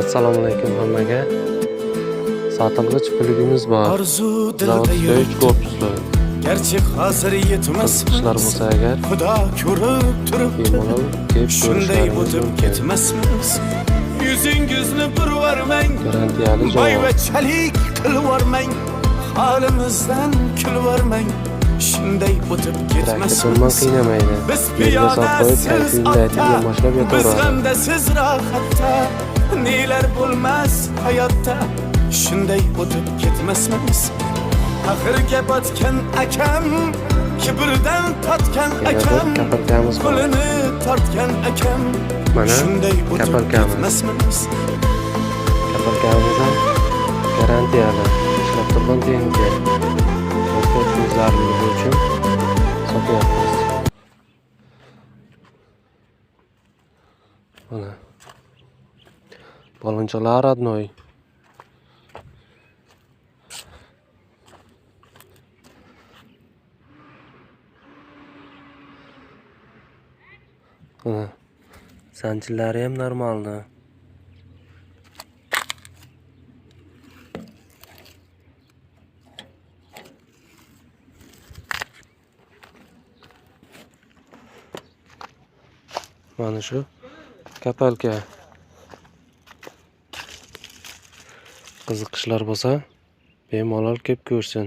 Assalomu alaykum hammaga. Sotilg'ich pulligimiz bor. Zavodga 3 korpusli. Gerçi hazır yetmez Qizqichlar bo'lsa agar Xudo ko'rib turib bemalol kelib shunday ko'rishlaringiz o'tib mumkin. ketmasmiz. Yüzüngizni bir varmang, Garantiyali javob. mayvachalik qilib varmang, holimizdan kulib varmang. Shunday o'tib Pulman ketmasmiz. qiynamaydi. Biz Yerga solib qo'yib, piyodasiz kayfingizni aytib yomoshlab biz yotaveradi. g'amda siz rohatda, nelar bo'lmas hayotda. Shunday o'tib ketmasmiz. Axirga botgan akam, kibrdan totgan akam, kapalkamiz bor. qo'lini tortgan akam. Mana Shunday o'tib kapalkamiz. ketmasmiz. Kapalkamiz ham garantiyali. Ishlab turgan tengi. O'zbek zarurligi uchun sotyapmiz. Mana. Balonchalar одной. Mana. Zanjirlari ham normalni. Mana shu kapalka. Qiziqishlar bo'lsa, bemalol kelib ko'rsin.